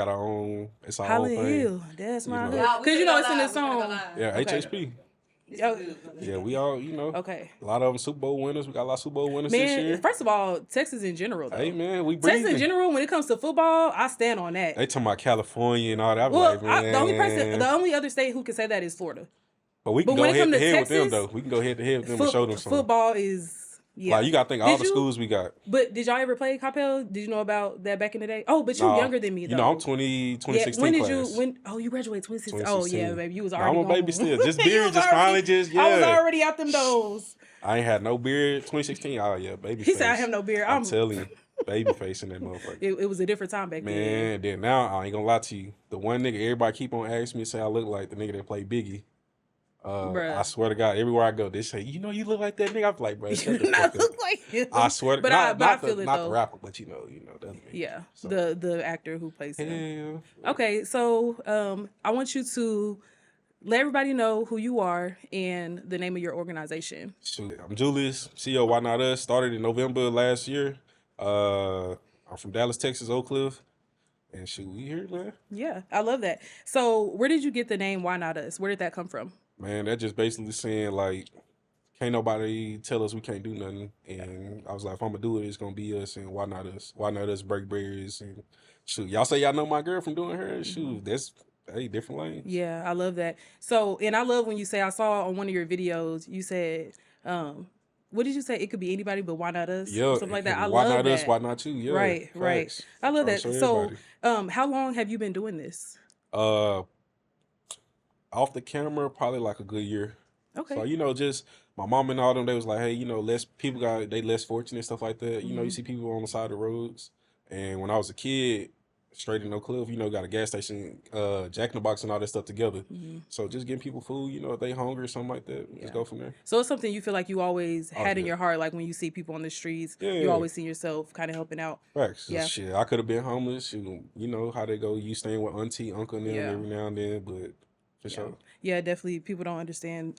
got our own. It's our own Holland thing. Hill. That's my hood. Y'all, we Because you know finna it's go in the live, we finna go song. live. Yeah, Okay. HHP. Oh, Yeah, we all, okay. a lot of them Super Bowl winners. We got a lot of Super Bowl winners this year. Man, first of all, Texas in general, though. Hey, man, we Texas in breathing. general, when it comes to football, I stand on that. They talking about California and all that. I'm Well, like, man. the only other state who can say that is Florida. But we can But go when it head come to to head with them, Texas, though. We can go head to head with them and show them something. Football is, yeah. Like, you got to think all the schools we got. But did y'all ever play Capel? Did you know about that back in the day? Oh, but you're younger than me, though. You know, I'm 2016 when did class. you graduated 2016? Oh, yeah, baby. You was already I'm a baby gone. still. Just beard, just finally just, yeah. I was already out them doors. I ain't had no beard. 2016, oh, yeah, baby He face. said I have no beard. I'm telling you, baby face in that motherfucker. It was a different time back then. Man, then now, I ain't gonna lie to you. The one nigga everybody keep on asking me, say I look like the nigga that played Biggie. I swear to God, everywhere I go, they say, you know, you look like that nigga. I'm like, bro, shut the fuck up. Like him. I swear to God, not I feel it, not though. the rapper, but you know, that's me. Yeah, So. the actor who plays him. Yeah. Okay, so I want you to let everybody know who you are and the name of your organization. Shoot, I'm Julius, CEO Why Not Us. Started in November last year. I'm from Dallas, Texas, Oak Cliff. And shoot, we here, man. Yeah, I love that. So where did you get the name Why Not Us? Where did that come from? Man, that just basically saying, like, can't nobody tell us we can't do nothing. And I was like, if I'm going to do it, it's going to be us. And why not us? Why not us break barriers? And shoot, y'all say y'all know my girl from doing her. Shoot, that's, hey, different lanes. Yeah, I love that. So, and I love when you say, I saw on one of your videos, you said, what did you say? It could be anybody, but why not us? Yeah, something like that. I why love not that. us? Why not you? Yeah, right, right. I love that. So, everybody. how long have you been doing this? Off the camera, probably like a good year. Okay. So, you know, just my mom and all them, they was like, hey, you know, they less fortunate, stuff like that. You know, you see people on the side of the roads. And when I was a kid, straight in Oak Cliff, you know, got a gas station, Jack in the Box and all that stuff together. So just getting people food, you know, if they hungry or something like that, just go from there. So it's something you feel like you always had in your heart, like when you see people on the streets, you always see yourself kind of helping out. Facts. Yeah. Shit, I could have been homeless. You know how they go, you staying with auntie, uncle and them every now and then, but for sure. Yeah, definitely. People don't understand.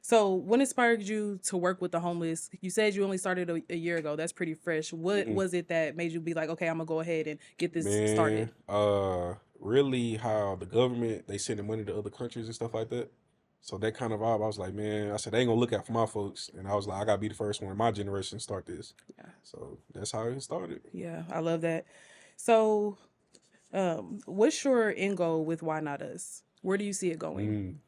So what inspired you to work with the homeless? You said you only started a year ago. That's pretty fresh. What was it that made you be like, okay, I'm going to go ahead and get this started? Really how the government, they sending money to other countries and stuff like that. So that kind of vibe, I was like, man, I said, they ain't going to look out for my folks. And I was like, I got to be the first one in my generation to start this. Yeah. So that's how it started. Yeah, I love that. So what's your end goal with Why Not Us? Where do you see it going?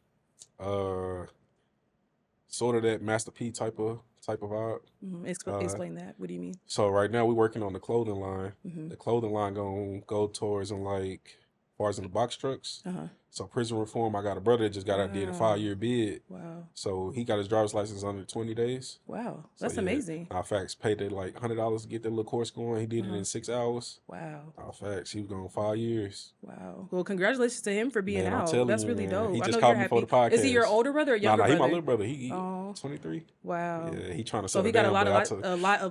Sort of that Master P type of vibe. Explain that. What do you mean? So right now we're working on the clothing line. The clothing line gonna go towards like far as in the box trucks. So prison reform, I got a brother that just got out, did a 5-year bid. Wow. So he got his driver's license under 20 days. Wow. That's amazing. Facts, paid it like $100 to get that little course going. He did it in 6 hours. Wow. Facts, he was going 5 years. Wow. Well, congratulations to him for being man, out. That's really dope. He just called me for the podcast. Is he your older brother or younger brother? He my little brother. He 23. Wow. Yeah, he trying to So he got a lot of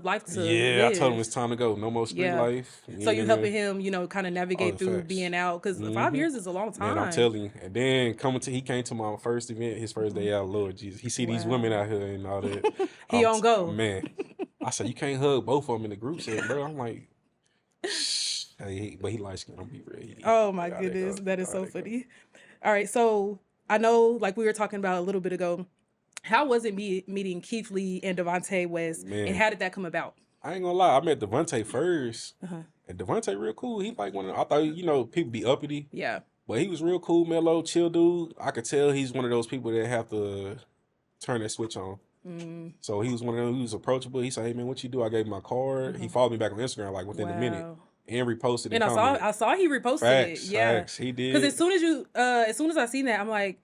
life to live. Yeah, I told him it's time to go. No more street life. So you helping him, you know, kind of navigate through being out, because 5 years is a long time. Man, I'm telling you. And then he came to my first event, his first day out. Lord Jesus, he see these women out here and all that. He on go. Man, I said you can't hug both of them in the group set, bro. I'm like, hey, but he light skin. I'm be real. Oh my goodness, that is so funny. All right, so I know, like we were talking about a little bit ago, how was it meeting Keith Lee and Devontae West, and how did that come about? I ain't gonna lie, I met Devontae first, and Devontae real cool. He like I thought, you know, people be uppity. Yeah. But he was real cool, mellow, chill dude. I could tell he's one of those people that have to turn that switch on. So he was one of them who was approachable. He said, hey, man, what you do? I gave him my card. He followed me back on Instagram like within a minute and reposted it. And I saw he reposted it. Yeah. Facts, he did. Because as soon as I seen that, I'm like,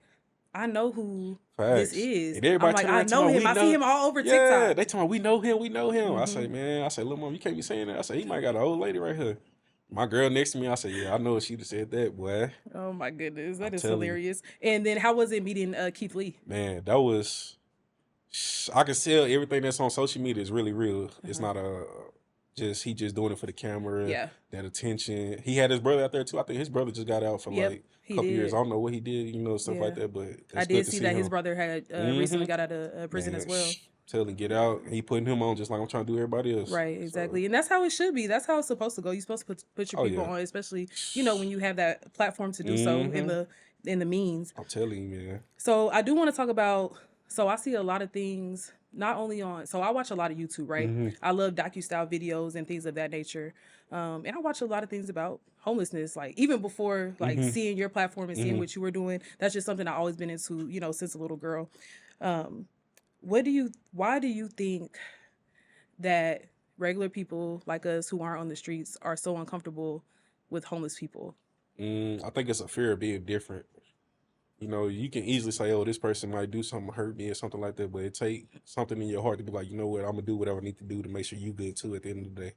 I know who this is. And everybody I'm like, I know him. I see him all over TikTok. Yeah, they told me, we know him. I say, man, little mom, you can't be saying that. I say, he might got an old lady right here. My girl next to me, I said, yeah, I know she'd have said that, boy. Oh, my goodness. That is hilarious. And then how was it meeting Keith Lee? Man, that was... I can tell everything that's on social media is really real. It's not he just doing it for the camera, that attention. He had his brother out there, too. I think his brother just got out for like a couple years. I don't know what he did, you know, stuff like that, but I did see that his brother had recently got out of prison as well. Tell him get out. He putting him on just like I'm trying to do everybody else. Right, So, exactly. And that's how it should be. That's how it's supposed to go. You're supposed to put your oh people yeah. on, especially, when you have that platform to do so in the means. I'm telling you, man. So I do want to talk about, so I see a lot of things, not only on, so I watch a lot of YouTube, right? I love docu-style videos and things of that nature. And I watch a lot of things about homelessness, like even before like seeing your platform and seeing what you were doing. That's just something I've always been into, since a little girl. Why do you think that regular people like us who aren't on the streets are so uncomfortable with homeless people? I think it's a fear of being different. You can easily say, "Oh, this person might do something hurt me or something like that," but it take something in your heart to be like, you know what, I'm gonna do whatever I need to do to make sure you good too at the end of the day.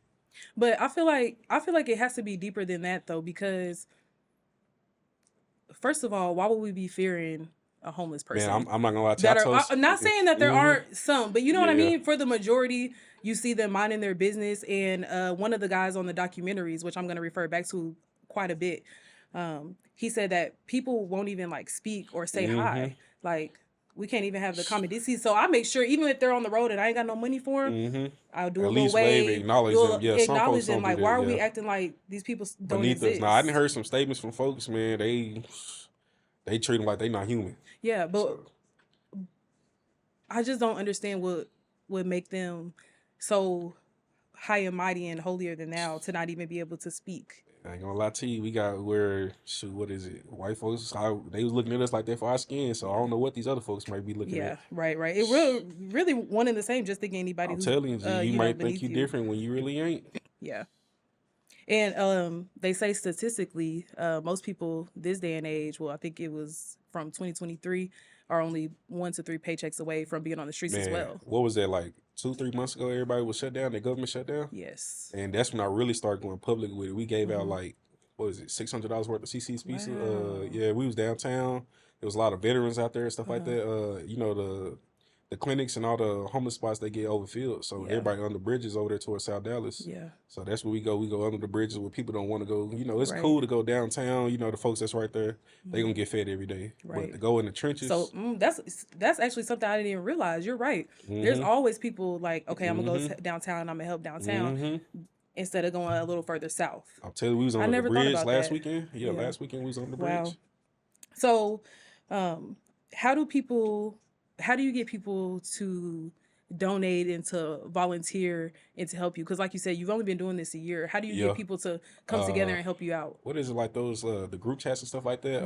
But I feel like it has to be deeper than that though, because first of all, why would we be fearing a homeless person? Man, I'm not gonna lie to you. I'm not saying that there aren't some, but you know what I mean? For the majority, you see them minding their business. And one of the guys on the documentaries, which I'm going to refer back to quite a bit, he said that people won't even like speak or say hi. Like, we can't even have the common decency. So I make sure, even if they're on the road and I ain't got no money for them, I'll do At a little least wave, acknowledge them. Yeah, some acknowledge folks them. don't Like, do why that, are we yeah. acting like these people don't Beneath exist? us. Now, I didn't heard some statements from folks, man. They treat them like they not human. Yeah, but I just don't understand what would make them so high and mighty and holier than thou to not even be able to speak. I ain't gonna lie to you. We got what is it? White folks, they was looking at us like that for our skin. So I don't know what these other folks might be looking at. Right. It really one and the same. Just thinking anybody I'm who's telling you, you might think you you. different when you really ain't. Yeah. And they say statistically, most people this day and age, well, I think it was from 2023, are only 1 to 3 paychecks away from being on the streets as well. What was that, like 2-3 months ago? Everybody was shut down. The government shut down. Yes. And that's when I really started going public with it. We gave out like, what was it, $600 worth of CC's pizza. Wow. Yeah, we was downtown. There was a lot of veterans out there and stuff like that. The clinics and all the homeless spots, they get overfilled. So everybody on the bridges over there towards South Dallas. Yeah. So that's where we go. We go under the bridges where people don't want to go. It's Right. cool to go downtown. The folks that's right there, they gonna get fed every day. Right. But to go in the trenches. So that's actually something I didn't even realize. You're right. There's always people like, okay, I'm gonna go downtown. I'm gonna help downtown instead of going a little further south. I'll tell you, we was on the bridge last weekend. Yeah, last weekend we was on the bridge. Wow. So, how do you get people to donate and to volunteer and to help you? Because like you said, you've only been doing this a year. How do you get people to come together and help you out? What is it, like those the group chats and stuff like that?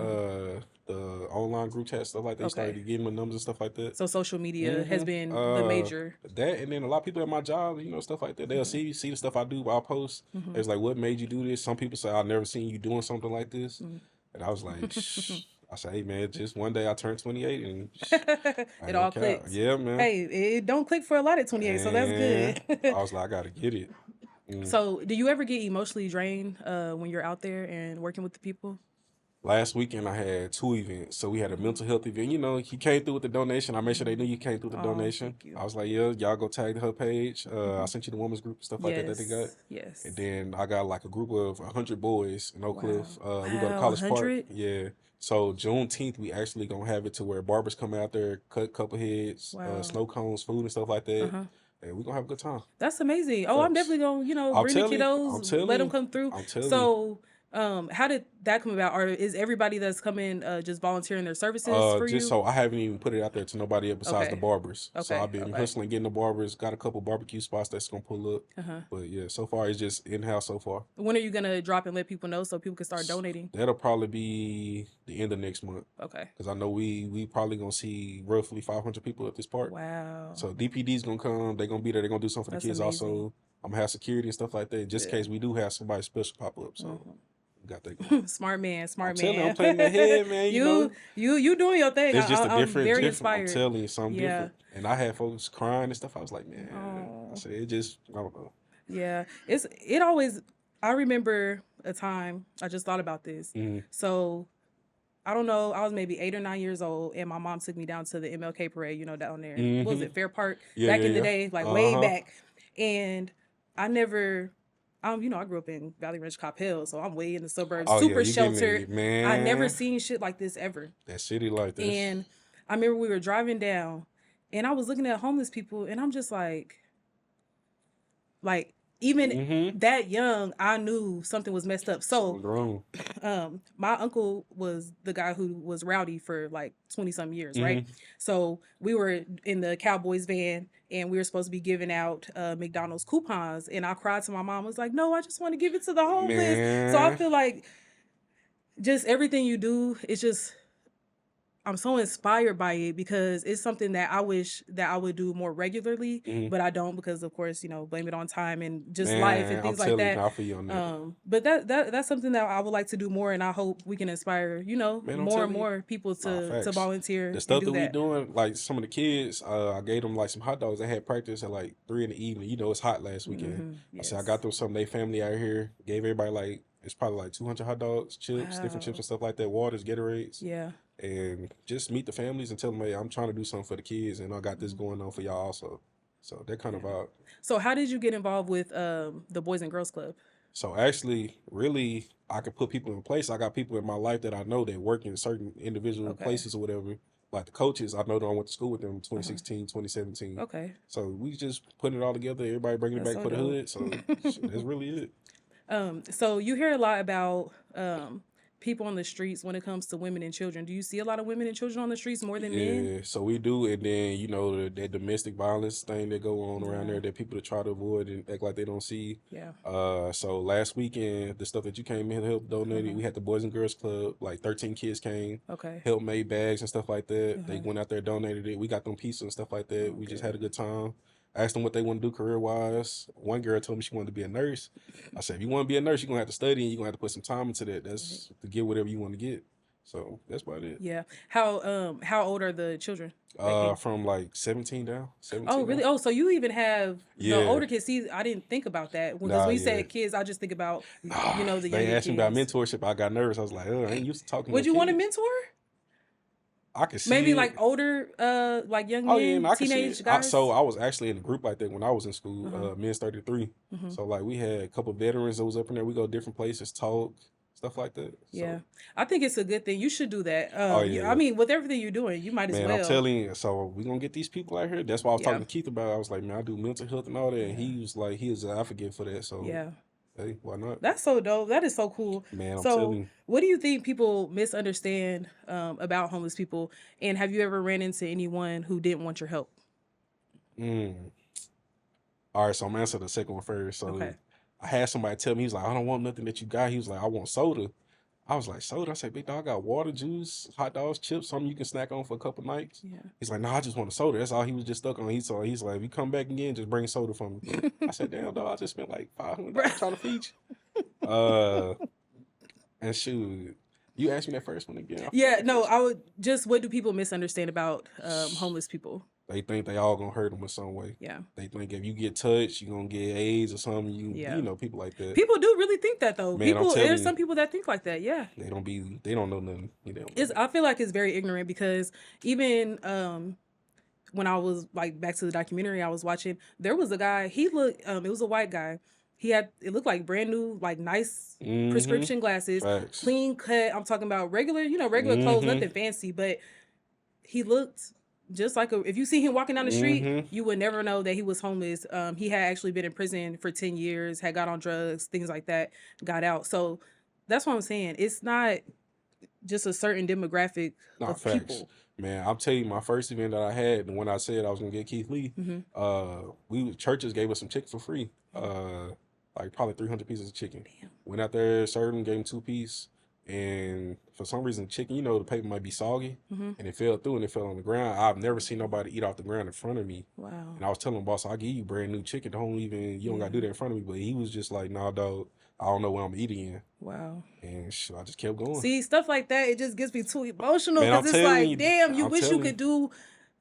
The online group chats, stuff like that. You started getting my numbers and stuff like that. So social media has been the major. That, and then a lot of people at my job, stuff like that. They'll see the stuff I do, I post. It's like, what made you do this? Some people say, I've never seen you doing something like this. And I was like, I say, hey man, just one day I turned 28 and it all clicks. Yeah, man. Hey, it don't click for a lot at 28, so that's good. I was like, I gotta get it. So, do you ever get emotionally drained when you're out there and working with the people? Last weekend I had 2 events. So we had a mental health event. You came through with the donation. I made sure they knew you came through with the donation. I was like, yeah, y'all go tag her page. I sent you the women's group and stuff like that they got. Yes. And then I got like a group of 100 boys in Oak Cliff. We go to College 100? Park. Yeah. So Juneteenth, we actually gonna have it to where barbers come out there, cut a couple heads, snow cones, food and stuff like that. And we're gonna have a good time. That's amazing. Oh, I'm definitely gonna, bring the kiddos, let them come through. So, how did that come about? Or is everybody that's coming just volunteering their services for you? So I haven't even put it out there to nobody else besides the barbers. So I've been hustling, getting the barbers. Got a couple barbecue spots that's gonna pull up. But yeah, so far it's just in house so far. When are you gonna drop and let people know so people can start donating? That'll probably be the end of next month. Okay. Because I know we probably gonna see roughly 500 people at this park. Wow. So DPD's gonna come. They're gonna be there. They're gonna do something for the kids also. I'm gonna have security and stuff like that, just in case we do have somebody special pop up. So. Got that going. Smart man. I'm playing the head, man. You doing your thing. It's just I'm very inspired. I'm telling you, something different. And I had folks crying and stuff. I was like, man. I said, I don't know. Yeah, I remember a time, I just thought about this. So, I don't know, I was maybe 8 or 9 years old, and my mom took me down to the MLK parade, down there. What was it, Fair Park? Back in the day, like way back. And I never... I grew up in Valley Ranch, Cop Hill, so I'm way in the suburbs, super sheltered. Man. I never seen shit like this ever. That city like this. And I remember we were driving down, And I was looking at homeless people, and I'm just like even that young, I knew something was messed up. So wrong. My uncle was the guy who was rowdy for like 20 some years, right? So we were in the Cowboys van, and we were supposed to be giving out McDonald's coupons, and I cried to my mom. I was like, no, I just want to give it to the homeless. Man. So I feel like just everything you do, it's just, I'm so inspired by it because it's something that I wish that I would do more regularly, but I don't because, of course, blame it on time and just life and things like that. I feel you on that. But that's something that I would like to do more, and I hope we can inspire, more and more people to volunteer. The stuff and do that we doing, like some of the kids, I gave them like some hot dogs. They had practice at like 3 in the evening. It's hot last weekend. I said I got them some of their family out here. Gave everybody like, it's probably like 200 hot dogs, chips, different chips and stuff like that, waters, Gatorades. Yeah. And just meet the families and tell them, hey, I'm trying to do something for the kids, and I got this going on for y'all also. So that kind of vibe. So how did you get involved with the Boys and Girls Club? So actually, really, I could put people in place. I got people in my life that I know that work in certain individual places or whatever. Like the coaches, I know that I went to school with them in 2016, 2017. Okay. So we just putting it all together, everybody bringing it back for the hood. So that's really it. So you hear a lot about people on the streets when it comes to women and children. Do you see a lot of women and children on the streets more than men? Yeah, so we do. And then, that domestic violence thing that go on around there that people try to avoid and act like they don't see. Yeah. So last weekend, the stuff that you came in and helped donate, we had the Boys and Girls Club, like 13 kids came, helped made bags and stuff like that. They went out there, donated it. We got them pieces and stuff like that. We just had a good time. Asked them what they want to do career-wise. One girl told me she wanted to be a nurse. I said, if you want to be a nurse, you're going to have to study and you're going to have to put some time into that. That's to get whatever you want to get. So that's about it. Yeah. How old are the children? From like 17 down. 17 oh, really? down. Oh, so you even have the older kids. See, I didn't think about that. Because when you said kids, I just think about, the younger kids. They asked me about mentorship. I got nervous. I was like, I ain't used to talking to Would you want a mentor? I could see maybe it. like older, like young men, teenage guys. So I was actually in a group like that when I was in school, Men's 33. So like we had a couple of veterans that was up in there. We go different places, talk, stuff like that. Yeah, so I think it's a good thing. You should do that. I mean, with everything you're doing, you might as well. I'm telling you. So we're gonna get these people out here. That's why I was talking to Keith about it. I was like, man, I do mental health and all that. And he was like, he is an advocate for that. So hey, why not? That's so dope. That is so cool. Man, I'm telling you. What do you think people misunderstand about homeless people? And have you ever ran into anyone who didn't want your help? All right, so I'm answering the second one first. So I had somebody tell me, he's like, I don't want nothing that you got. He was like, I want soda. I was like, soda? I said, big dog, I got water, juice, hot dogs, chips, something you can snack on for a couple nights. Yeah. He's like, no, I just want a soda. That's all he was just stuck on. He's like, if you come back again, just bring soda for me. I said, damn, dog, I just spent like $500 trying to feed you. And shoot, you asked me that first one again. Yeah, no, I would just, what do people misunderstand about homeless people? They think they all gonna hurt them in some way. Yeah. They think if you get touched, you're gonna get AIDS or something. You know, people like that. People do really think that though. Man, There's some people that think like that. Yeah. They don't know nothing. I feel like it's very ignorant because even when I was like back to the documentary I was watching, there was a guy. He looked. It was a white guy. It looked like brand new, like nice prescription glasses, clean cut. I'm talking about regular clothes, nothing fancy, but he looked just like if you see him walking down the street, you would never know that he was homeless. He had actually been in prison for 10 years, had got on drugs, things like that, got out. So that's what I'm saying. It's not just a certain demographic of people. Man, I'll tell you, my first event that I had, when I said I was gonna get Keith Lee, churches gave us some chicken for free. Like probably 300 pieces of chicken. Damn. Went out there, served them, gave them 2 pieces. And for some reason, chicken, the paper might be soggy, and it fell through and it fell on the ground. I've never seen nobody eat off the ground in front of me. Wow. And I was telling the boss, I'll give you brand new chicken. You don't got to do that in front of me. But he was just like, nah, dog, I don't know what I'm eating in. Wow. And I just kept going. See, stuff like that, it just gets me too emotional because it's like, damn, you wish you could do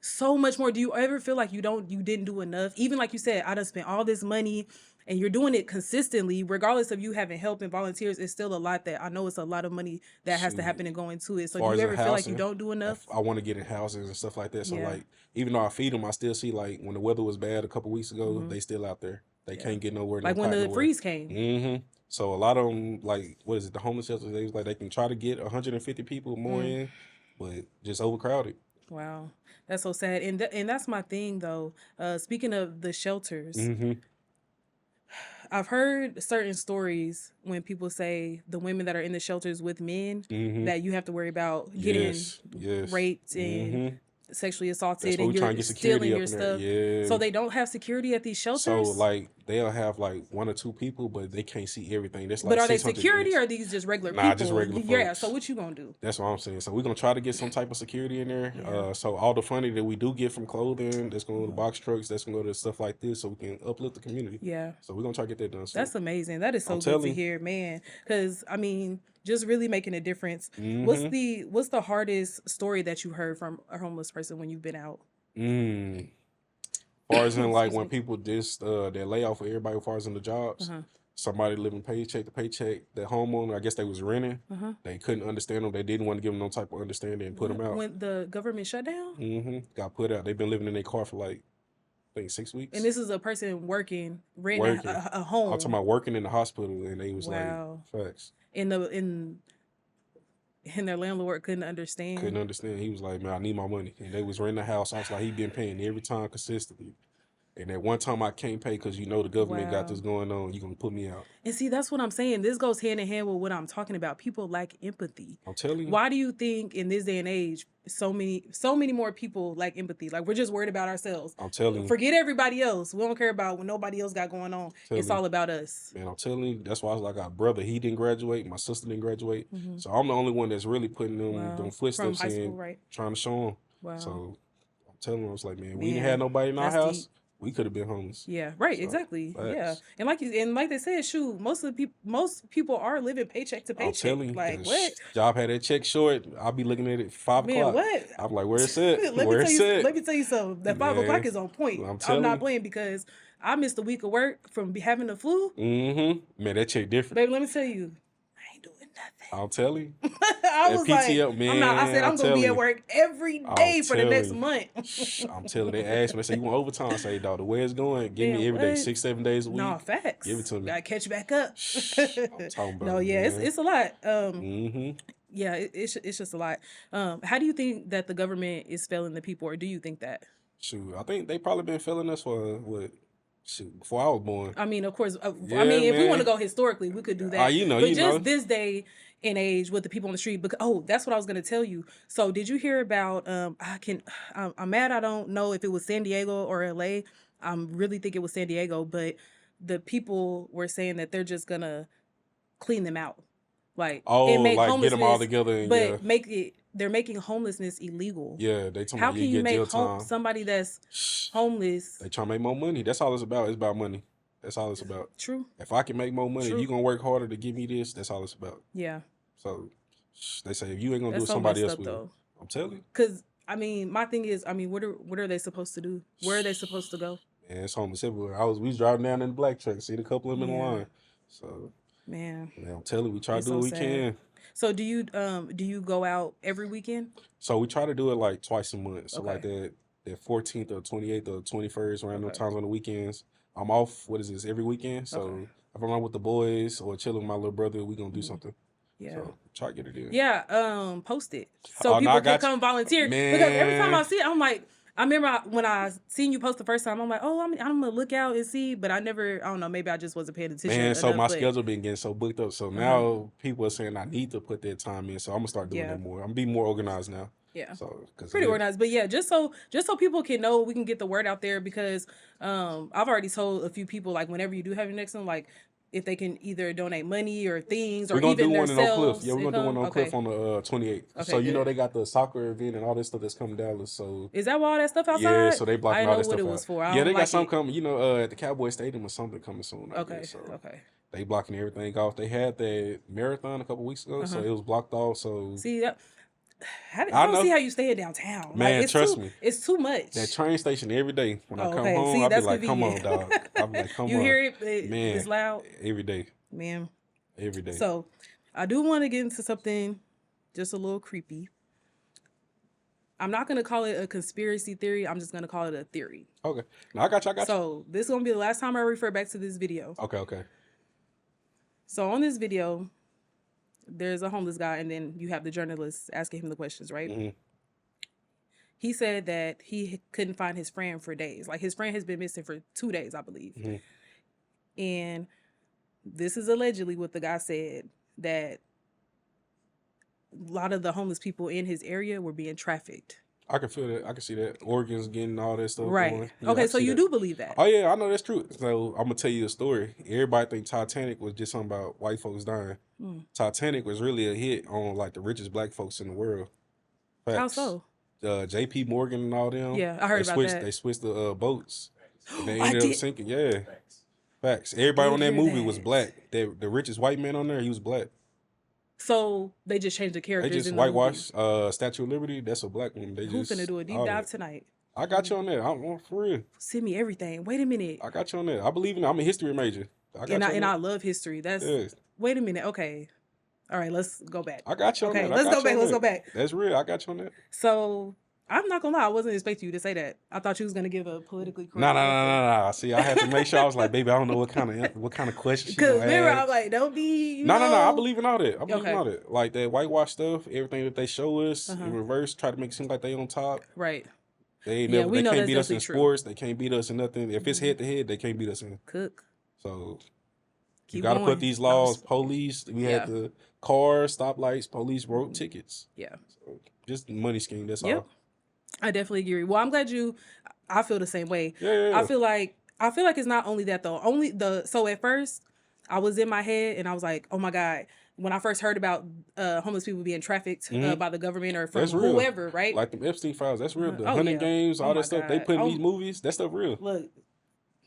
so much more. Do you ever feel like you didn't do enough? Even like you said, I done spent all this money. And you're doing it consistently, regardless of you having help and volunteers. It's still a lot I know it's a lot of money that has to happen and go into it. So do you ever feel like you don't do enough? I want to get in houses and stuff like that. So like, even though I feed them, I still see like when the weather was bad a couple weeks ago, they still out there. They can't get nowhere. Like when the freeze came. So a lot of them, like, what is it? The homeless shelters, they can try to get 150 people more in, but just overcrowded. Wow, that's so sad. And that's my thing though. Speaking of the shelters, I've heard certain stories when people say the women that are in the shelters with men that you have to worry about getting Yes. raped and sexually That's assaulted why we and try and you're get security stealing up your in there. stuff. Yeah. So they don't have security at these So shelters? like they'll have like 1 or 2 people, but they can't see everything. That's But like are they 600 security or beds. are these just regular Nah, just people? regular Yeah, so folks. what you gonna do? That's what I'm saying. So we're gonna try to get some type of security in there. Yeah. So all the funding that we do get from clothing, that's gonna go to box trucks, that's gonna go to stuff like this, so we can uplift the community. Yeah. So we're gonna try to get that done soon. That's amazing. That is so I'm good to telling hear, man. Because I mean, just really making a difference. you. What's the hardest story that you heard from a homeless person when you've been out? Far as in like Excuse when me. people just that layoff for everybody as far as in the jobs, somebody living paycheck to paycheck, the homeowner, I guess they was renting, they couldn't understand them, they didn't want to give them no type of understanding and put them out. When the government shut down? Got put out. They've been living in their car for like I think 6 weeks. And this is a person renting a home. I'm talking about working in the hospital, and they was Wow. like, facts. And their landlord couldn't understand. Couldn't understand. He was like, man, I need my money. And they was renting the house. I was like, he been paying every time consistently. And at one time I can't pay because you know the government got this going on. You're going to put me out. And see, that's what I'm saying. This goes hand in hand with what I'm talking about. People lack empathy. I'm telling you. Why do you think in this day and age, so many more people lack empathy? Like, we're just worried about ourselves. I'm telling you. Forget everybody else. We don't care about what nobody else got going on. It's all about us. Man, I'm telling you. That's why I was like, our brother, he didn't graduate. My sister didn't graduate. So I'm the only one that's really putting them footsteps in, trying to show them. Wow. So I'm telling them, I was like, man, we didn't have nobody in our house. Deep. We could have been homeless. Yeah, right, so, exactly. Facts. Yeah. And like they said, shoot, most people are living paycheck to paycheck. I'm telling you, like what? Job had that check short. I'll be looking at it 5 o'clock. What? I'm like, where it's at? Let me tell you something. That 5 o'clock is on point. I'm not playing because I missed a week of work from having the flu. Man, that check different. Baby, let me tell you, I ain't doing nothing. I'll tell you. I was PTO, like, man, I said I'm gonna be at work every day for the next month. I'm telling you, they asked me, they say, you want overtime? I say, dog, the way it's going, give me every day, 6-7 days a week. No, facts. Give it to me. Gotta catch back up. I'm talking about it's a lot. Yeah, it's just a lot. How do you think that the government is failing the people, or do you think that? Shoot, I think they probably been failing us for before I was born. I mean, of course. If we want to go historically, we could do that. But this day and age with the people on the street. Because that's what I was going to tell you. So, did you hear about? I'm mad. I don't know if it was San Diego or LA. I really think it was San Diego. But the people were saying that they're just gonna clean them out, like like get them all together, and they're making homelessness illegal. Yeah, they how can you make somebody that's homeless? They trying to make more money. That's all it's about. It's about money. That's all it's about. True. If I can make more money, you gonna work harder to give me this. That's all it's about. Yeah. So they say if you ain't gonna do it, somebody else will. I'm telling you. Because I mean, my thing is, what are they supposed to do? Where are they supposed to go? Man, it's homeless everywhere. We was driving down in the black truck, seen a couple of them in the line. So man, I'm telling you, we try to do what we can. So do you go out every weekend? So we try to do it like twice a month. So like that 14th or 28th or 21st, around those times on the weekends. I'm off, every weekend. So if I'm out with the boys or chilling with my little brother, we gonna do something. Yeah. So try to get it in. Yeah, post it. So people can come volunteer. Man. Because every time I see it, I'm like, I remember when I seen you post the first time, I'm like, I'm gonna look out and see, but I don't know, maybe I just wasn't paying attention. Man, so my schedule been getting so booked up. So now people are saying I need to put that time in. So I'm gonna start doing that more. I'm gonna be more organized now. Yeah. So pretty organized. But yeah, just so people can know, we can get the word out there, because I've already told a few people, like, whenever you do have your next one, like, if they can either donate money or things, or even themselves. We're gonna do one in Oak Cliff. Yeah, we're gonna do one on Oak Cliff on the 28th. Okay, so they got the soccer event and all this stuff that's coming to Dallas. So is that why all that stuff outside? Yeah, so they blocking all that stuff out. I didn't know what it was for. Yeah, they got something coming. At the Cowboy Stadium or something coming soon. Okay. They blocking everything off. They had that marathon a couple weeks ago, so it was blocked off. So see that. I don't see how you stay downtown. Man, trust me. It's too much. That train station every day. When I come home, I'll be like, come on, dog. I'll be like, come on. You hear it? Man, it's loud. Every day. Man. Every day. So, I do want to get into something just a little creepy. I'm not going to call it a conspiracy theory. I'm just going to call it a theory. Okay. No, I got you. So, this is going to be the last time I refer back to this video. Okay. So, on this video, there's a homeless guy, and then you have the journalist asking him the questions, right? Mm-hmm. he said that he couldn't find his friend for days. Like his friend has been missing for 2 days, I believe. And this is allegedly what the guy said, that a lot of the homeless people in his area were being trafficked. I can feel that. I can see that. Organs getting all that stuff Right. going. Yeah, okay, so you do believe that? Oh, yeah, I know that's true. So I'm going to tell you a story. Everybody think Titanic was just something about white folks dying. Titanic was really a hit on, like, the richest black folks in the world. Facts. How so? J.P. Morgan and all them. Yeah, I heard about that. They switched the boats. And they ended up sinking. Yeah. Facts. Everybody on that movie was black. The richest white man on there, he was black. So they just changed the characters. They just whitewashed Statue of Liberty. That's a black woman. Who's finna do a deep dive tonight? I got you on that. I'm for real. Send me everything. Wait a minute. I got you on that. I believe in it. I'm a history major. I love history. That's Wait a minute. Okay. All right, let's go back. I got you on that. Okay, let's go back. That's real. I got you on that. So I'm not gonna lie, I wasn't expecting you to say that. I thought you was gonna give a politically correct. No. See, I had to make sure. I was like, baby, I don't know what kind of question. Because remember, I'm like, don't be. No. I believe in all that. I believe in all that. Like that whitewash stuff, everything that they show us in reverse, try to make it seem like they on top. Right. They can't beat us in sports. They can't beat us in nothing. If it's head to head, they can't beat us in. Cook. So you got to put these laws. Police. We had the cars, stoplights, police wrote tickets. Yeah. So just money scheme. That's all. I definitely agree. Well, I'm glad I feel the same way. Yeah. I feel like it's not only that though. So at first I was in my head and I was like, oh my God. When I first heard about homeless people being trafficked by the government or from whoever, right? Like the Epstein files, that's real. The Hunting Games, all that stuff they put in these movies, that stuff real. Look.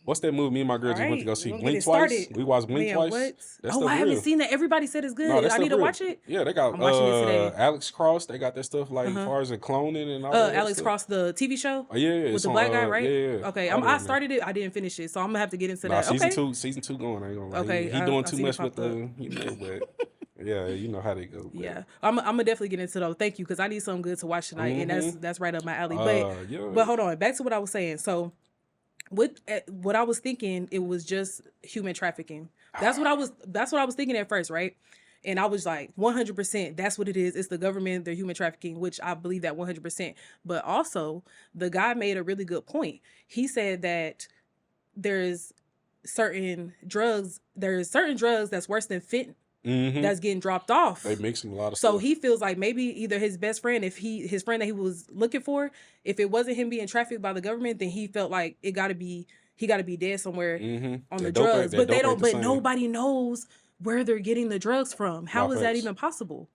What's that movie me and my girl just went to go see? Blink Twice. We watched Blink Twice. What? I haven't seen that. Everybody said it's good. No, I need to watch it. Yeah, they got I'm watching it today. Alex Cross. They got that stuff like as far as the cloning and all that. Alex Cross, the TV show? Oh, yeah. With the black guy, right? Yeah. Okay, I started it. I didn't finish it, so I'm going to have to get into that. Season two going. I ain't gonna lie. Okay. He doing too much with the, but yeah, you know how they go. But. Yeah. I'm going to definitely get into those. Thank you, because I need something good to watch tonight, and that's right up my alley. But hold on. Back to what I was saying. So, what I was thinking, it was just human trafficking. That's what I was thinking at first, right? And I was like, 100%, that's what it is. It's the government, they're human trafficking, which I believe that 100%. But also, the guy made a really good point. He said that there's certain drugs that's worse than fentanyl. That's getting dropped off. They mixing a lot of stuff. So he feels like maybe either his best friend, his friend that he was looking for, if it wasn't him being trafficked by the government, then he felt like he got to be dead somewhere on the drugs. But nobody knows where they're getting the drugs from. How is that even possible?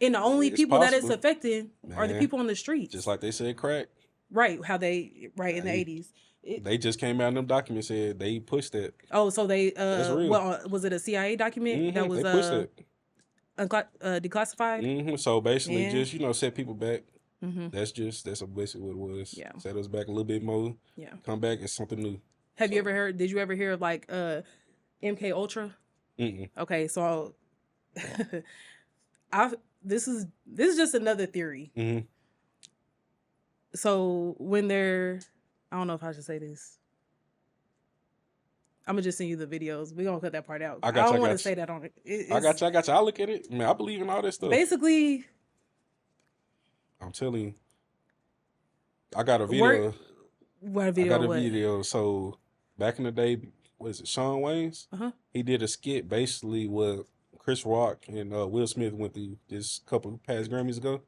And the only people that it's affecting are the people on the streets. Just like they said crack. Right. In the 80s. They just came out in them documents said they pushed that. Oh, so they was it a CIA document that was declassified? So basically, just set people back. That's basically what it was. Yeah, set us back a little bit more. Yeah, come back. It's something new. Did you ever hear of like MK Ultra? Okay, so this is just another theory. So when I don't know if I should say this. I'm gonna just send you the videos. We're gonna cut that part out. I don't want to say that on it. I got you. I'll look at it. Man, I believe in all this stuff. Basically, I'm telling you, I got a video. What video? I got a video. So back in the day, what is it? Shawn Wayans. He did a skit basically with Chris Rock and Will Smith went through this couple past Grammys ago.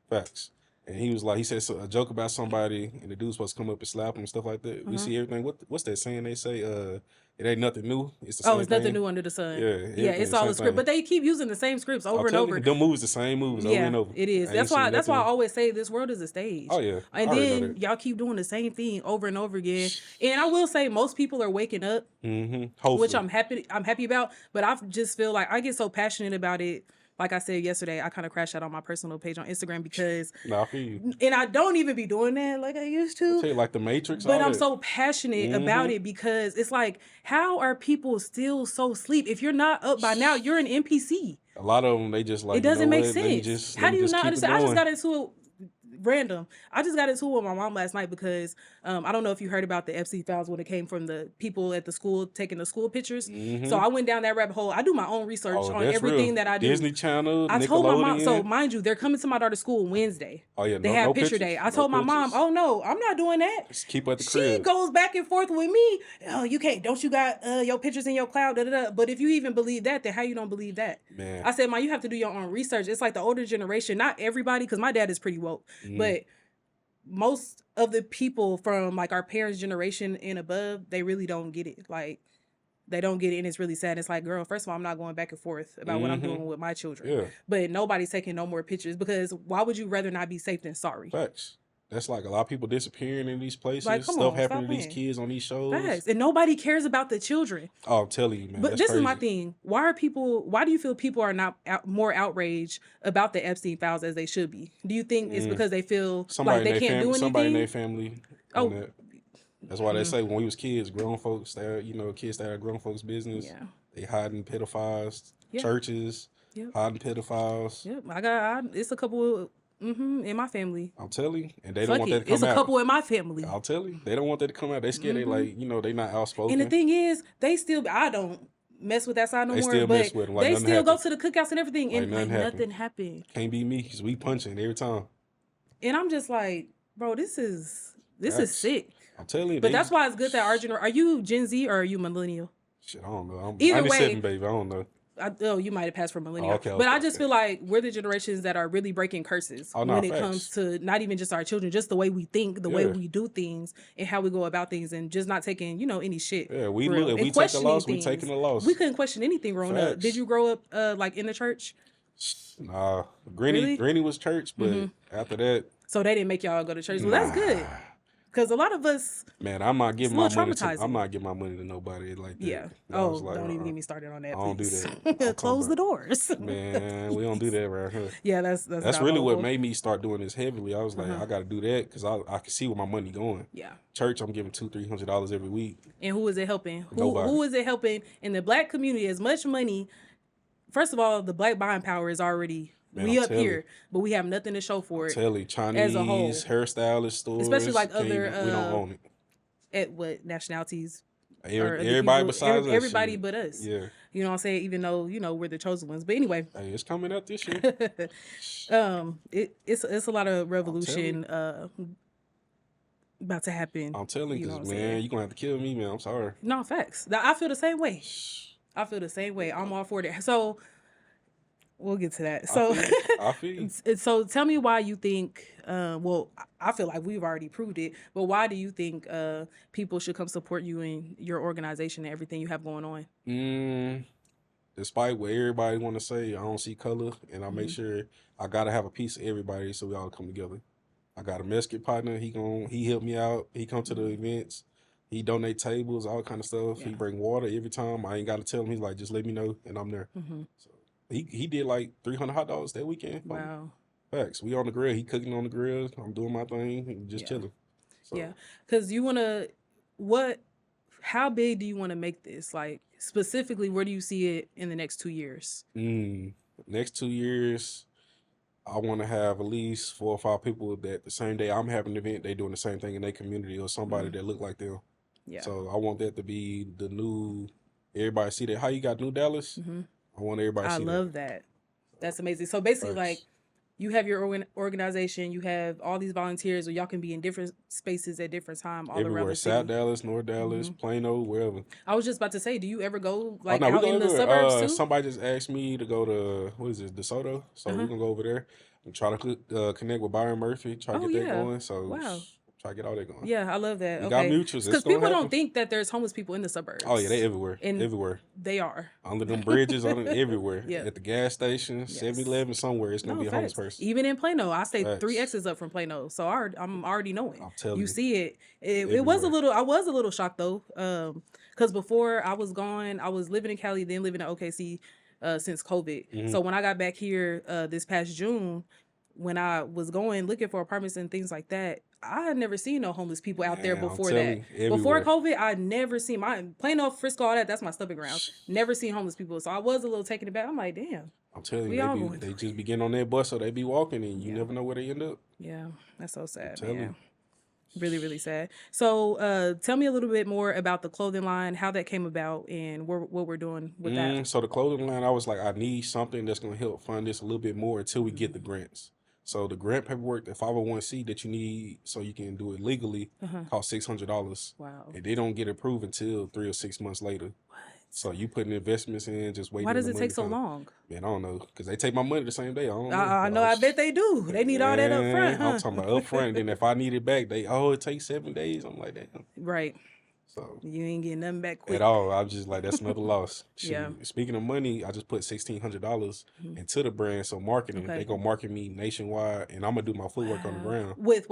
Facts. And he was like, he said a joke about somebody, and the dude's supposed to come up and slap him and stuff like that. We see everything. What's that saying? They say, it ain't nothing new. It's the same it's thing. Nothing new under the sun. Yeah, it's all the script. But they keep using the same scripts over and over. Them movies, the same movies over and over. It is. That's why I always say this world is a stage. Oh yeah. And then y'all keep doing the same thing over and over again. And I will say most people are waking up, which I'm happy about. But I just feel like I get so passionate about it. Like I said yesterday, I kind of crashed out on my personal page on Instagram because, I feel you. And I don't even be doing that like I used to. I'll tell you, like the Matrix. But I'm so passionate about it because it's like, how are people still so asleep? If you're not up by now, you're an NPC. A lot of them, they just like, it doesn't make sense. How do you not understand? I just got into random. I just got into it with my mom last night because I don't know if you heard about the Epstein files when it came from the people at the school taking the school pictures. So I went down that rabbit hole. I do my own research on everything that I do. Disney Channel, I told my mom. So mind you, they're coming to my daughter's school Wednesday. Oh yeah, they have picture day. I told my mom, oh no, I'm not doing that. Just keep at the crib. She goes back and forth with me. Oh, you can't. Don't you got your pictures in your cloud? Da, da, da. But if you even believe that, then how you don't believe that? Man. I said, Ma, you have to do your own research. It's like the older generation, not everybody, because my dad is pretty woke, but most of the people from like our parents' generation and above, they really don't get it. Like, they don't get it, and it's really sad. It's like, girl, first of all, I'm not going back and forth about what I'm doing with my children. Yeah. But nobody's taking no more pictures because why would you rather not be safe than sorry? Facts. That's like a lot of people disappearing in these places. Like, stuff happening to these kids on these shows. Facts. And nobody cares about the children. Oh, I'm telling you, man. But that's this crazy. is my thing. Why do you feel people are not more outraged about the Epstein files as they should be? Do you think it's because they feel like they can't do anything? Somebody in their family. Oh. That's why they say when we was kids, grown folks, kids that had grown folks' business. Yeah. They hiding pedophiles, churches, hiding pedophiles. Yep, it's a couple in my family. I'm telling you. And they don't want that to come out. It's a couple in my family. I'll tell you. They don't want that to come out. They scared they like, they not outspoken. And the thing is, I don't mess with that side no more. Still but mess with them. Like they still go to the cookouts and everything. Like and nothing happened. Can't be me because we punching every time. And I'm just like, bro, this is sick. I'm telling you. But that's why it's good that our generation. Are you Gen Z or are you millennial? Shit, I don't know. I'm Either 97, way, baby. I don't know. You might have passed for millennial. Okay, but I just feel like we're the generations that are really breaking curses when it comes to not even just our children, just the way we think, the way we do things, and how we go about things, and just not taking, any shit. Yeah, we take the loss, we taking the loss. We couldn't question anything growing up. Did you grow up like in the church? Nah, Granny was church, but after that. So they didn't make y'all go to church. Well, that's good. Because a lot of us, man, I'm not giving my money to nobody like that. Yeah. Don't even get me started on that. I don't do that. Close the doors. Man, we don't do that right here. Yeah, that's really what made me start doing this heavily. I was like, I got to do that because I can see where my money going. Yeah. Church, I'm giving $200-$300 every week. And who is it helping? Nobody. Who is it helping in the black community? As much money. First of all, the black buying power is already. Man, we up here, but we have nothing to show for it. Tell you, Chinese hairstylist stores, especially like other. We don't own it. At what nationalities? Everybody besides us. Everybody but us. Yeah. You know what I'm saying? Even though we're the chosen ones, but anyway. Hey, it's coming out this year. It's a lot of revolution about to happen. I'm telling you, man, you're gonna have to kill me, man. I'm sorry. No, facts. I feel the same way. I'm all for that. So. We'll get to that. So, I feel so tell me why you think. Well, I feel like we've already proved it, but why do you think people should come support you in your organization and everything you have going on? Despite what everybody want to say, I don't see color, and I make sure I gotta have a piece of everybody so we all come together. I got a Mexican partner. He help me out. He come to the events. He donate tables, all kind of stuff. Yeah. He bring water every time. I ain't got to tell him. He's like, just let me know, and I'm there. So, He did like 300 hot dogs that weekend. Wow. Facts. We on the grill. He cooking on the grill. I'm doing my thing and just chilling. So. Yeah. Because you want to, how big do you want to make this? Like, specifically, where do you see it in the next 2 years? Next 2 years, I want to have at least 4 or 5 people that the same day I'm having an event, they doing the same thing in their community or somebody that look like them. Yeah. So I want that to be the new, everybody see that. How you got New Dallas? I want everybody to see that. I love that. That's amazing. So basically, like, you have your organization, you have all these volunteers, or y'all can be in different spaces at different times all around the city. South Dallas, North Dallas, Plano, wherever. I was just about to say, do you ever go out in the suburbs too? Somebody just asked me to go to, DeSoto. So we're going to go over there and try to connect with Byron Murphy, try to get that going. So try to get all that going. Yeah, I love that. We got mutuals. Because people don't think that there's homeless people in the suburbs. Oh, yeah, they everywhere. Everywhere. They are. Under them bridges, everywhere. Yeah. At the gas station, 7-Eleven, somewhere, it's going to be a homeless person. Even in Plano. I stay 3 exits up from Plano. So I'm already knowing. I'm telling you. You see it. It was I was a little shocked, though. Because before I was gone, I was living in Cali, then living in OKC since COVID. So when I got back here this past June, when I was going looking for apartments and things like that, I had never seen no homeless people out there Man, I'm before that. telling you, Before everywhere. COVID, I'd never seen playing off Frisco, all that. That's my stomping grounds. Never seen homeless people, so I was a little taken aback. I'm like, damn, I'm telling you, we all going they through just it. be getting on that bus, so they be walking, and you Yeah, never know where they end up. yeah, that's so I'm sad, telling man. you. Really, really sad. So, tell me a little bit more about the clothing line, how that came about, and what we're doing with that. So the clothing line, I was like, I need something that's gonna help fund this a little bit more until we get the grants. So the grant paperwork, the 501c that you need so you can do it legally, costs $600, Wow. and they don't get approved until 3 or 6 months later. So you putting investments in, just Why waiting on does the it money take to so come. long? Man, I don't know, because they take my money the same day. I don't know, I but know. I bet they do. They need all that up front, man, I'm huh? talking about up front. And then if I need it back, it takes 7 days. I'm like, damn. Right. So You ain't getting nothing back at quick. all, I'm just like, that's another loss. Yeah. Shoot, speaking of money, I just put $1,600 into the brand. So marketing, Okay. they gonna market me nationwide, and I'm gonna do my footwork on the ground. With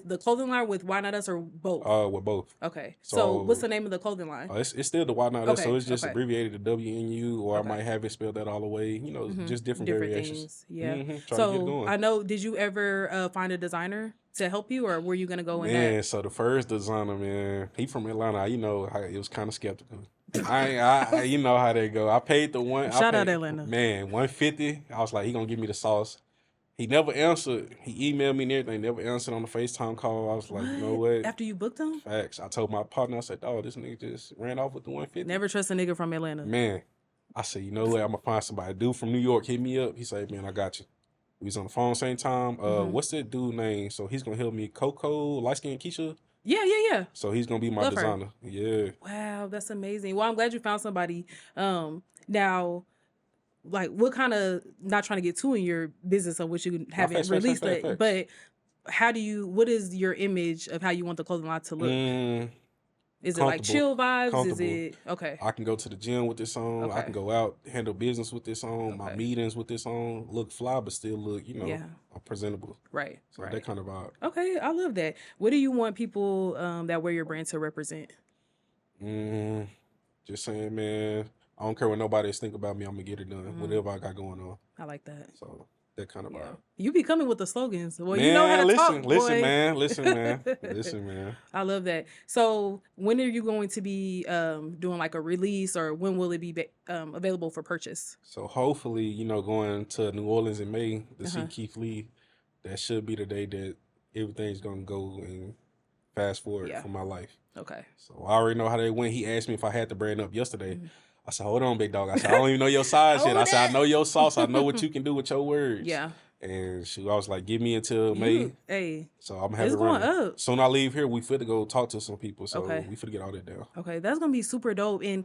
the clothing line with Why Not Us or both? With both. Okay. So So what's the name of the clothing line? it's still the Why Not Us, so Okay, it's just okay. abbreviated to WNU, or I Okay. might have it spelled out all the way. You know, just different variations. things. Yeah. Try to get it So going. I know. Did you ever find a designer to help you, or were you gonna go in that? Man, so the first designer, man, he from Atlanta. You know, it was kind of skeptical. You know how they go. I paid the one. Shout I out paid, Atlanta. man, $150. I was like, he gonna give me the sauce. He never answered. He emailed me and everything. Never answered on the FaceTime call. I was like, you know what? After you booked them? Facts. I told my partner, I said, oh, this nigga just ran off with the 150. Never trust a nigga from Atlanta. Man, I said, you know what? I'm gonna find somebody. Dude from New York hit me up. He said, man, I got you. We was on the phone same time. What's that dude name? So he's gonna help me. Coco, light skin Keisha. Yeah. So he's gonna be my Love her. designer. Yeah. Wow, that's amazing. Well, I'm glad you found somebody. Now, like, what kind of, not trying to get too in your business of which you haven't released it, but what is your image of how you want the clothing line to look? Is it like chill vibes? Is it okay? I can go to the gym with this on. I can go out, handle business with this on. My meetings with this on. Look fly, but still look, I'm presentable. Right. So that kind of vibe. Okay, I love that. What do you want people that wear your brand to represent? Just saying, man. I don't care what nobody think about me. I'm gonna get it done. Whatever I got going on. I like that. So that kind of vibe. You be coming with the slogans. Well, man, you know how to talk, boy. Listen, man. Listen, man. I love that. So when are you going to be doing like a release, or when will it be available for purchase? So hopefully, going to New Orleans in May to see Keith Lee. That should be the day that everything's gonna go and fast forward for my life. Okay. So I already know how they went. He asked me if I had the brand up yesterday. I said, hold on, big dog. I said, I don't even know your size yet. I said, I know your sauce. I know what you can do with your words. Yeah. And I was like, give me until May. Hey. So I'm having going up. Soon I leave here, we fit to go talk to some people. So we fit to get all that down. Okay. That's going to be super dope. And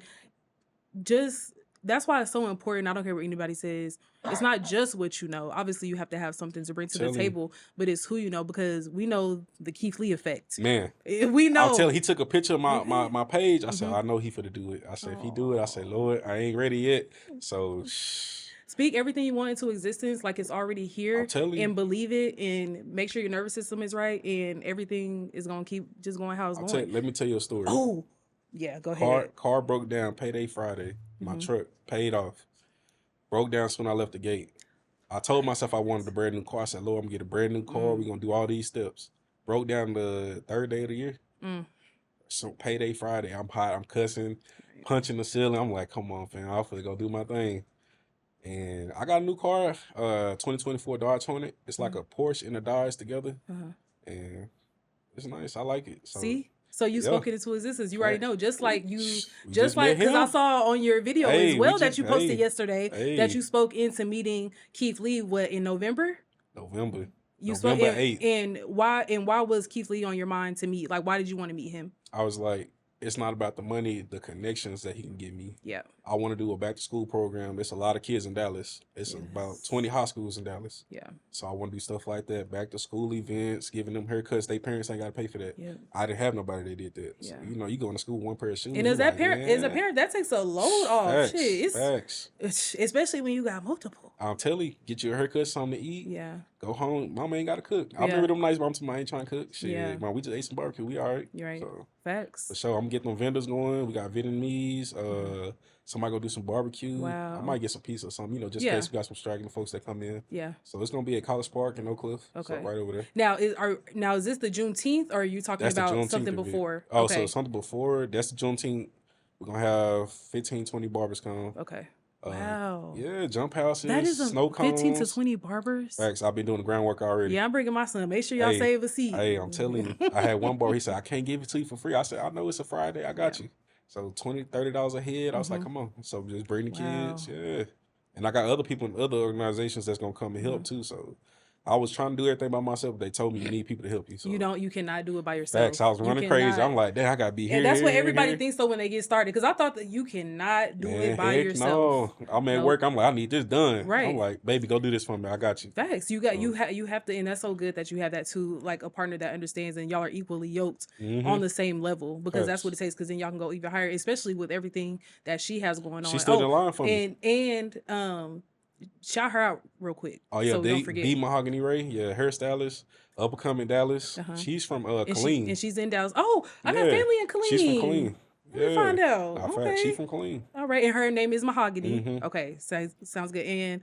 that's why it's so important. I don't care what anybody says. It's not just what you know. Obviously, you have to have something to bring to the table, but it's who you know, because we know the Keith Lee effect. Man. We know. I'll tell you, he took a picture of my page. I said, I know he finna do it. I said, if he do it, I said, Lord, I ain't ready yet. So speak everything you want into existence like it's already here. I'm telling you. And believe it, and make sure your nervous system is right, and everything is going to keep just going how it's going. Let me tell you a story. Oh, yeah, go ahead. Car broke down payday Friday. My truck paid off. Broke down soon I left the gate. I told myself I wanted a brand new car. I said, Lord, I'm going to get a brand new car. We're going to do all these steps. Broke down the third day of the year. So payday Friday. I'm hot. I'm cussing, punching the ceiling. I'm like, come on, fam. I'm going to go do my thing. And I got a new car, 2024 Dodge Hornet. It's like a Porsche and a Dodge together. And it's nice. I like it. So, see? So you spoke it into existence. You already know. Just like because I him. saw on your video as well that you posted yesterday that you Hey. spoke into meeting Keith Lee, in November? November. You November spoke 8th. And why was Keith Lee on your mind to meet? Like, why did you want to meet him? I was like, it's not about the money, the connections that he can give me. Yeah. I want to do a back to school program. There's a lot of kids in Dallas. It's about 20 high schools in Dallas. Yeah. So I want to do stuff like that. Back to school events, giving them haircuts. Their parents ain't got to pay for that. Yeah. I didn't have nobody that did that. Yeah. So, you going to school, one pair of shoes. And as a parent, that takes a load off. Facts. It's especially when you got multiple. I'll tell you, get you a haircut, something to eat. Yeah. go home. Mama ain't got to cook. I Yeah. remember them nights, Mom told me I ain't trying to cook. Shit, Yeah. man, we just ate some barbecue. We all right. You're right. So, Facts. for sure, I'm gonna get them vendors going. We got Vietnamese. Somebody go do some barbecue. Wow. I might get some pizza or something, you know, just in Yeah. case we got some straggling folks that come in. Yeah. So it's gonna be at College Park in Oak Cliff. Okay. So right over there. Now is this the Juneteenth, or are you talking That's the about Juneteenth something event. before? Oh, Okay. so something before. That's the Juneteenth. We're gonna have 15, 20 barbers come. Okay. Wow. Yeah, jump houses, That is snow cones. 15 to 20 barbers. Facts. I've been doing the groundwork already. Yeah, I'm bringing my son. Make sure y'all Hey, save a seat. Hey, I'm telling you. I had one bar. He said, I can't give it to you for free. I said, I know it's a Friday. I got you. So $20, $30 a head. I was like, come on. So just bring the kids. Yeah. And I got other people in other organizations that's going to come and help too. So I was trying to do everything by myself, but they told me you need people to help you. So. You cannot do it by yourself. Facts. I was running crazy. I'm like, damn, I got to be here. And that's what everybody here. thinks so when they get started. Because I thought that you cannot do it by yourself. No, I'm at work. I'm like, I need this done. Right. I'm like, baby, go do this for me. I got you. Facts. You have to, and that's so good that you have that too, like a partner that understands, and y'all are equally yoked on the same level, because that's what it takes. Because then y'all can go even higher, especially with everything that she has going on. She stood in line for me. And shout her out real quick. Oh yeah, so don't forget. D Mahogany Ray, yeah, hairstylist, up and coming Dallas. She's from Killeen. And she's in Dallas. Oh, I got family in Killeen. She's from Killeen. Let me find out. Okay. She's from Killeen. All right, and her name is Mahogany. Okay, sounds good. And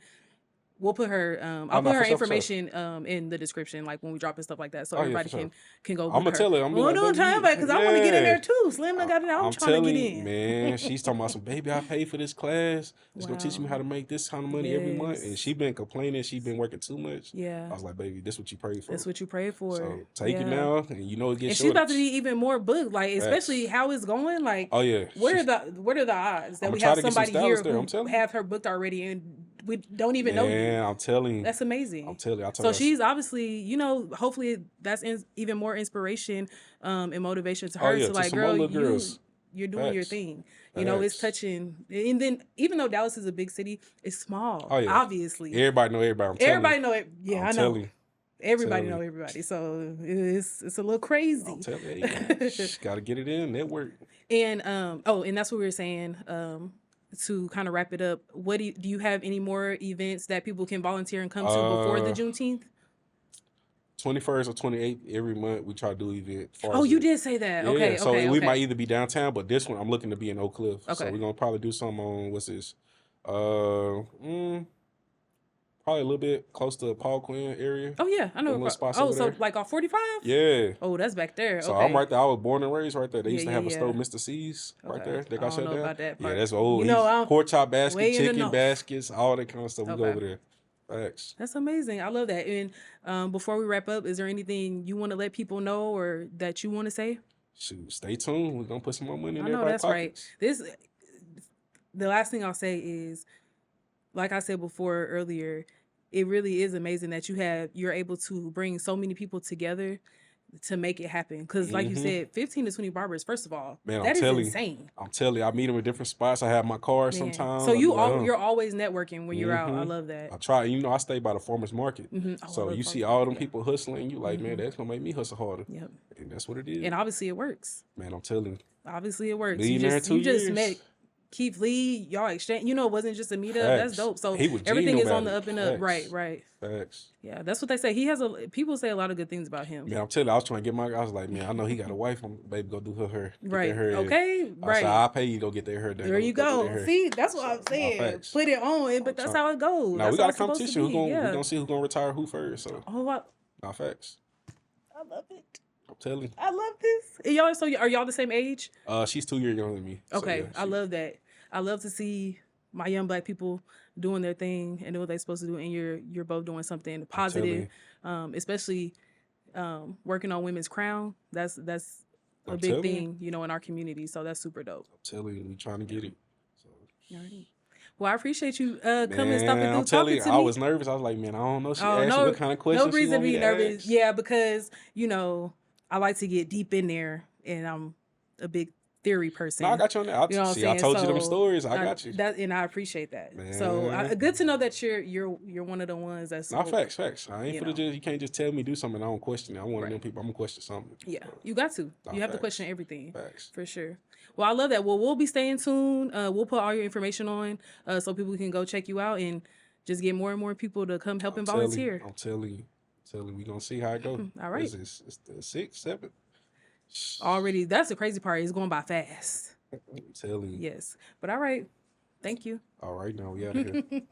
we'll put her. I'll put her information in the description, like when we drop and stuff like that, so everybody can go. I'm gonna tell her. I'm gonna do time back because I want to get in there too. Slim, I got it. I'm trying to get in. Man, she's talking about some baby. I paid for this class. It's gonna teach me how to make this kind of money every month. And she been complaining. She been working too much. Yeah. I was like, baby, this what you prayed for. That's what you prayed for. So take it now, and you know it gets. And she's about to be even more booked, like especially how it's going. Like, oh yeah, what are the odds that we have somebody here who have her booked already and we don't even know you? Yeah, I'm telling you. That's amazing. I'm telling you. So she's obviously, hopefully that's even more inspiration and motivation to her to like, girl, you're doing your thing. It's touching. And then even though Dallas is a big city, it's small. Oh, yeah. Obviously. Everybody know everybody. Everybody know it. Yeah, I know. You. Everybody know everybody. So it's a little crazy. I'm telling you. Got to get it in. Network. And and that's what we were saying. To kind of wrap it up, what do you have any more events that people can volunteer and come to before the Juneteenth? 21st or 28th every month we try to do event. You did say that. Yeah, so we might either be downtown, but this one I'm looking to be in Oak Cliff. Okay. So we're gonna probably do something on what's this? Probably a little bit close to Paul Quinn area. Oh yeah, I know. So like off 45? Yeah. Oh, that's back there. So I'm right there. I was born and raised right there. They used to have a store, Mr. C's, right there. They got shut down. About that part. Yeah, that's old. Pork chop basket, chicken baskets, all that kind of stuff. We go over there. Facts. That's amazing. I love that. And before we wrap up, is there anything you want to let people know or that you want to say? Shoot, stay tuned. We're gonna put some more money in there. I know that's pockets. Right. The last thing I'll say is, like I said before earlier, it really is amazing that you're able to bring so many people together to make it happen. Because like you said, 15 to 20 barbers, first of all, that is insane. I'm telling you, I meet them at different spots. I have my car sometimes. So you're always networking when you're out. I love that. I try. I stay by the farmer's market. So you see all them people hustling. You like, man, that's going to make me hustle harder. Yep. And that's what it is. And obviously it works. Man, I'm telling you. Obviously it works. You just met Keith Lee, y'all exchange. It wasn't just a meetup. That's dope. So everything is on the up and up. Facts. Right. Facts. Yeah, that's what they say. People say a lot of good things about him. Man, I'm telling you, I was trying to get I was like, man, I know he got a wife. Baby, go do her hair. Right. Her hair. Okay. I said, I'll pay you to go get their hair done. There you go. See, that's what I'm saying. Put it on, but that's how it goes. Now we got a competition. We're gonna see who's gonna retire who first. So. Facts. I love it. I'm telling you. I love this. And y'all, so are y'all the same age? She's 2 years younger than me. Okay, so, I love that. I love to see my young Black people doing their thing and doing what they're supposed to do, and you're both doing something positive, especially working on women's crown. That's a big thing, in our community. So that's super dope. I'm telling you, we trying to get it. So. Right. Well, I appreciate you coming and stopping through talking to me. I was nervous. I was like, man, I don't know. She asked me what kind of questions. No reason to be nervous. Yeah, because I like to get deep in there, and I'm a big theory person. No, I got you on that. I told you them stories. I got you. And I appreciate that. Man. So good to know that you're one of the ones that's facts. I ain't you can't just tell me do something and I don't question it. I'm one of them people. I'm gonna question something. Yeah, you got to. You have to question everything. Facts. For sure. Well, I love that. Well, we'll be staying tuned. We'll put all your information on so people can go check you out. And just get more and more people to come help and volunteer. I'm telling you. We gonna see how it goes. All right. It's the 6th, 7th. Already, that's the crazy part. It's going by fast. I'm telling you. Yes. But all right. Thank you. All right, now we out of here.